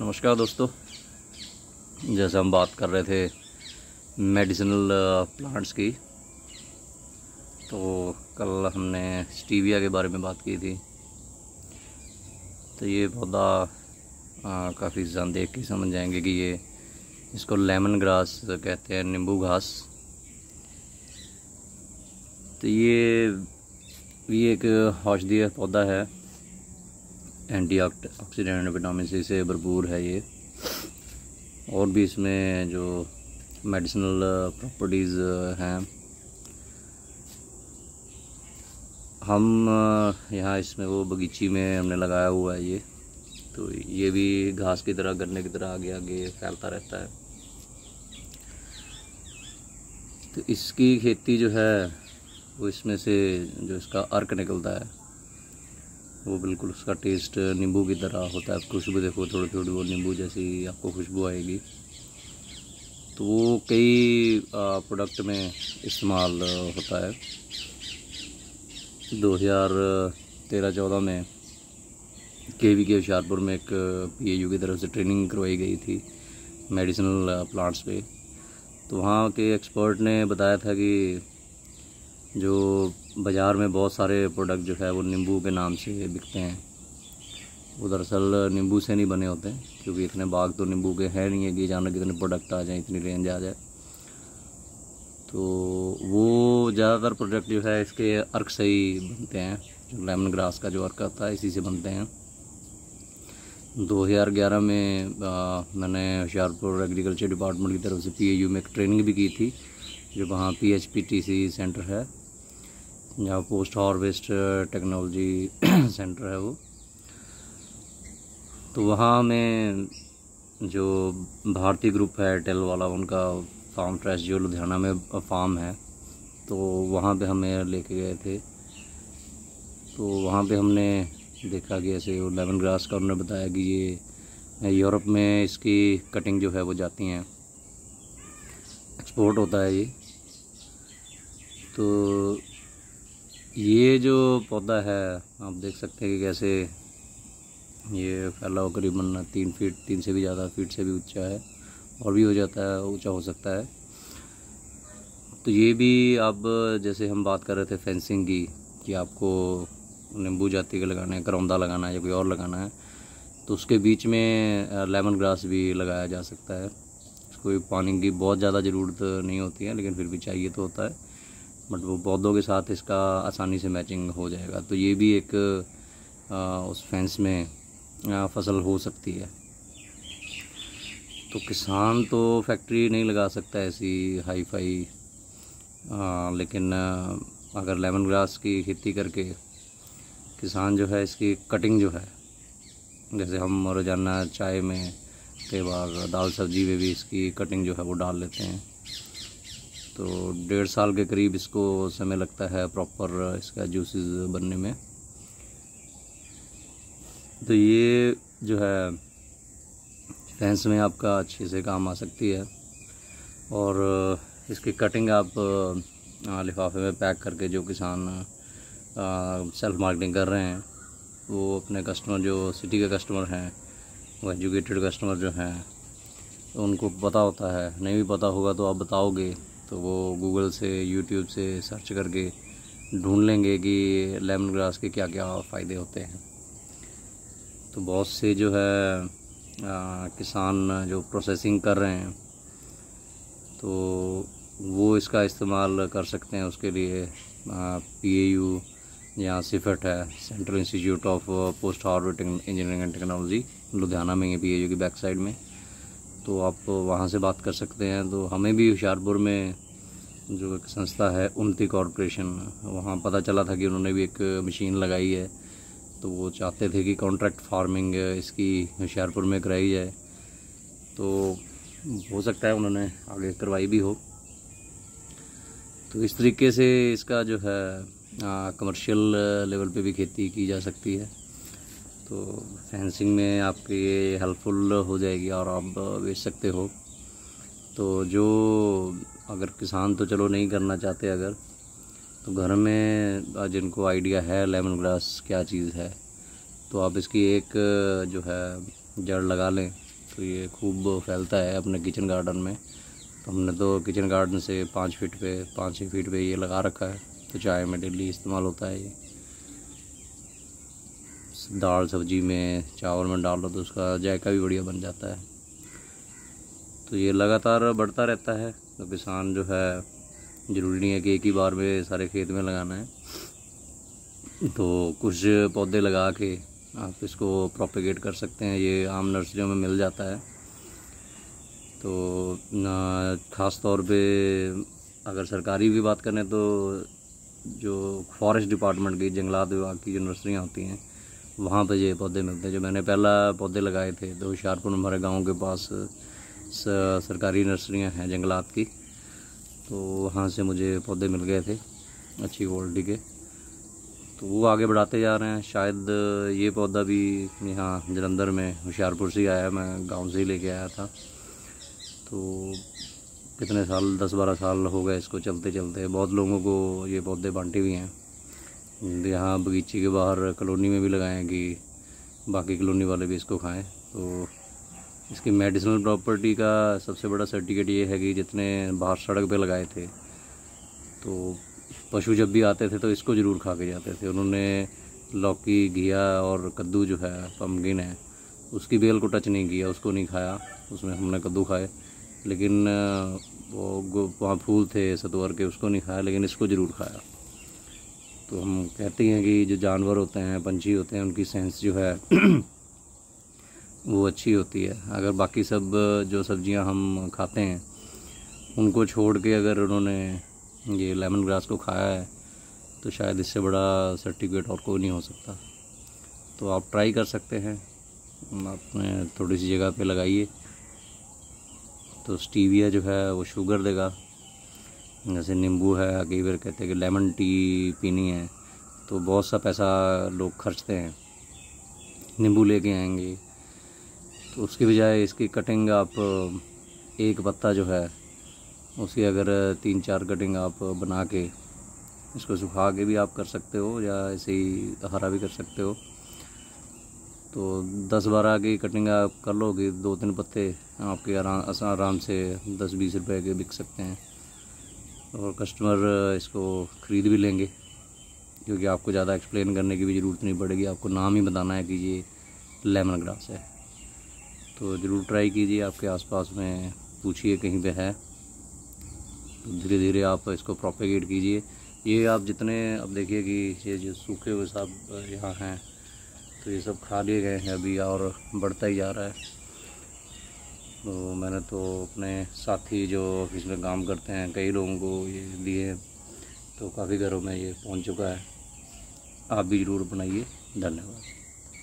नमस्कार दोस्तों। जैसे हम बात कर रहे थे मेडिसिनल प्लांट्स की, तो कल हमने स्टीविया के बारे में बात की थी। तो ये पौधा काफ़ी देख के समझ जाएंगे कि ये इसको लेमन ग्रास कहते हैं, नींबू घास। तो ये भी एक औषधीय पौधा है, एंटीऑक्सीडेंट विटामिन सी से भरपूर है ये। और भी इसमें जो मेडिसिनल प्रॉपर्टीज़ हैं। हम यहाँ इसमें वो बगीची में हमने लगाया हुआ है ये। तो ये भी घास की तरह, गन्ने की तरह आगे आगे फैलता रहता है। तो इसकी खेती जो है वो इसमें से जो इसका अर्क निकलता है वो बिल्कुल उसका टेस्ट नींबू की तरह होता है। खुशबू देखो, थोड़ी थोड़ी वो नींबू जैसी आपको खुशबू आएगी। तो वो कई प्रोडक्ट में इस्तेमाल होता है। 2013-14 में KVK होशियारपुर में एक PAU की तरफ से ट्रेनिंग करवाई गई थी मेडिसिनल प्लांट्स पे। तो वहाँ के एक्सपर्ट ने बताया था कि जो बाज़ार में बहुत सारे प्रोडक्ट जो है वो नींबू के नाम से बिकते हैं, वो दरअसल नींबू से नहीं बने होते हैं, क्योंकि इतने बाग तो नींबू के हैं नहीं है कि अचानक इतने प्रोडक्ट आ जाएं, इतनी रेंज आ जाए। तो वो ज़्यादातर प्रोडक्ट जो है इसके अर्क से ही बनते हैं। जो लेमन ग्रास का जो अर्क आता है इसी से बनते हैं। 2011 में मैंने होशियारपुर एग्रीकल्चर डिपार्टमेंट की तरफ से PAU में एक ट्रेनिंग भी की थी, जो वहाँ PHPTC सेंटर है, जहाँ पोस्ट हार्वेस्ट टेक्नोलॉजी सेंटर है वो। तो वहाँ में जो भारतीय ग्रुप है टेल वाला, उनका फार्म फ्रेश जो लुधियाना में फार्म है, तो वहाँ पे हमें लेके गए थे। तो वहाँ पे हमने देखा कि ऐसे वो लेमन ग्रास का उन्होंने बताया कि ये यूरोप में इसकी कटिंग जो है वो जाती हैं, एक्सपोर्ट होता है ये। तो ये जो पौधा है आप देख सकते हैं कि कैसे ये फैला हो, करीबन 3 फीट, 3 से भी ज़्यादा फीट से भी ऊंचा है, और भी हो जाता है, ऊंचा हो सकता है। तो ये भी अब जैसे हम बात कर रहे थे फेंसिंग की, कि आपको नींबू जाति के लगाना है, करौंदा लगाना है या कोई और लगाना है, तो उसके बीच में लेमन ग्रास भी लगाया जा सकता है। कोई पानी की बहुत ज़्यादा ज़रूरत नहीं होती है, लेकिन फिर भी चाहिए तो होता है। बट वो पौधों के साथ इसका आसानी से मैचिंग हो जाएगा। तो ये भी एक उस फेंस में फसल हो सकती है। तो किसान तो फैक्ट्री नहीं लगा सकता ऐसी हाई फाई, लेकिन अगर लेमन ग्रास की खेती करके किसान जो है इसकी कटिंग जो है, जैसे हम रोज़ाना चाय में, कई बार दाल सब्जी में भी इसकी कटिंग जो है वो डाल लेते हैं। तो 1.5 साल के करीब इसको समय लगता है प्रॉपर इसका जूसेस बनने में। तो ये जो है फेंस में आपका अच्छे से काम आ सकती है। और इसकी कटिंग आप लिफाफे में पैक करके, जो किसान सेल्फ मार्केटिंग कर रहे हैं, वो अपने कस्टमर, जो सिटी के कस्टमर हैं, वो एजुकेटेड कस्टमर जो हैं, तो उनको पता होता है। नहीं भी पता होगा तो आप बताओगे तो वो गूगल से, यूट्यूब से सर्च करके ढूंढ लेंगे कि लेमन ग्रास के क्या क्या फ़ायदे होते हैं। तो बहुत से जो है किसान जो प्रोसेसिंग कर रहे हैं, तो वो इसका इस्तेमाल कर सकते हैं। उसके लिए PAU या सिफेट है, central institute of post harvest engineering and technology, Ludhiana में है, PAU की बैक साइड में। तो आप वहाँ से बात कर सकते हैं। तो हमें भी होशियारपुर में जो एक संस्था है उन्नति कॉर्पोरेशन, वहाँ पता चला था कि उन्होंने भी एक मशीन लगाई है। तो वो चाहते थे कि कॉन्ट्रैक्ट फार्मिंग इसकी होशियारपुर में कराई जाए। तो हो सकता है उन्होंने आगे करवाई भी हो। तो इस तरीके से इसका जो है कमर्शियल लेवल पे भी खेती की जा सकती है। तो फेंसिंग में आपके ये हेल्पफुल हो जाएगी और आप बेच सकते हो। तो जो अगर किसान तो चलो नहीं करना चाहते, अगर तो घर में जिनको आइडिया है लेमन ग्रास क्या चीज़ है, तो आप इसकी एक जो है जड़ लगा लें तो ये खूब फैलता है अपने किचन गार्डन में। तो हमने तो किचन गार्डन से 5 फीट पे ये लगा रखा है, तो चाय में डेली इस्तेमाल होता है ये। दाल सब्जी में, चावल में डाल लो तो उसका जायका भी बढ़िया बन जाता है। तो ये लगातार बढ़ता रहता है। तो किसान जो है, ज़रूरी नहीं है कि एक ही बार में सारे खेत में लगाना है, तो कुछ पौधे लगा के आप इसको प्रोपेगेट कर सकते हैं। ये आम नर्सरियों में मिल जाता है। तो ख़ास तौर पे अगर सरकारी की बात करें तो जो फॉरेस्ट डिपार्टमेंट की, जंगलात विभाग की जो नर्सरियाँ होती हैं, वहाँ पे ये पौधे मिलते हैं। जो मैंने पहला पौधे लगाए थे तो होशियारपुर में हमारे गाँव के पास सरकारी नर्सरियाँ हैं जंगलात की, तो वहाँ से मुझे पौधे मिल गए थे अच्छी क्वालिटी के। तो वो आगे बढ़ाते जा रहे हैं। शायद ये पौधा भी यहाँ जलंधर में होशियारपुर से ही आया, मैं गांव से ही लेके आया था। तो कितने साल, 10-12 साल हो गए इसको चलते चलते। बहुत लोगों को ये पौधे बांटे भी हैं। यहाँ बगीचे के बाहर कॉलोनी में भी लगाए हैं कि बाकी कॉलोनी वाले भी इसको खाएं। तो इसकी मेडिसिनल प्रॉपर्टी का सबसे बड़ा सर्टिफिकेट ये है कि जितने बाहर सड़क पे लगाए थे, तो पशु जब भी आते थे तो इसको ज़रूर खा के जाते थे। उन्होंने लौकी, घिया और कद्दू जो है, पम्पकिन है, उसकी बेल को टच नहीं किया, उसको नहीं खाया। उसमें हमने कद्दू खाए, लेकिन वो वहाँ फूल थे सतवर के, उसको नहीं खाया, लेकिन इसको ज़रूर खाया। तो हम कहते हैं कि जो जानवर होते हैं, पंछी होते हैं, उनकी सेंस जो है वो अच्छी होती है। अगर बाकी सब जो सब्जियां हम खाते हैं उनको छोड़ के अगर उन्होंने ये लेमन ग्रास को खाया है, तो शायद इससे बड़ा सर्टिफिकेट और कोई नहीं हो सकता। तो आप ट्राई कर सकते हैं, अपने थोड़ी सी जगह पे लगाइए। तो स्टीविया जो है वो शुगर देगा। जैसे नींबू है, कई बार कहते हैं कि लेमन टी पीनी है, तो बहुत सा पैसा लोग खर्चते हैं, नींबू लेके आएंगे। तो उसकी बजाय इसकी कटिंग आप, एक पत्ता जो है उसकी अगर 3-4 कटिंग आप बना के इसको सुखा के भी आप कर सकते हो, या ऐसे ही हरा भी कर सकते हो। तो 10-12 की कटिंग आप कर लोगे, 2-3 पत्ते आपके आराम से 10-20 रुपए के बिक सकते हैं। और कस्टमर इसको ख़रीद भी लेंगे, क्योंकि आपको ज़्यादा एक्सप्लेन करने की भी ज़रूरत नहीं पड़ेगी। आपको नाम ही बताना है कि ये लेमन ग्रास है। तो ज़रूर ट्राई कीजिए, आपके आसपास में पूछिए कहीं पे है, तो धीरे धीरे आप इसको प्रोपेगेट कीजिए। ये आप जितने, अब देखिए कि ये जो सूखे हुए सब यहाँ हैं, तो ये सब खा लिए गए हैं अभी, और बढ़ता ही जा रहा है। तो मैंने तो अपने साथी जो इसमें काम करते हैं, कई लोगों को ये दिए हैं, तो काफ़ी घरों में ये पहुँच चुका है। आप भी ज़रूर बनाइए। धन्यवाद।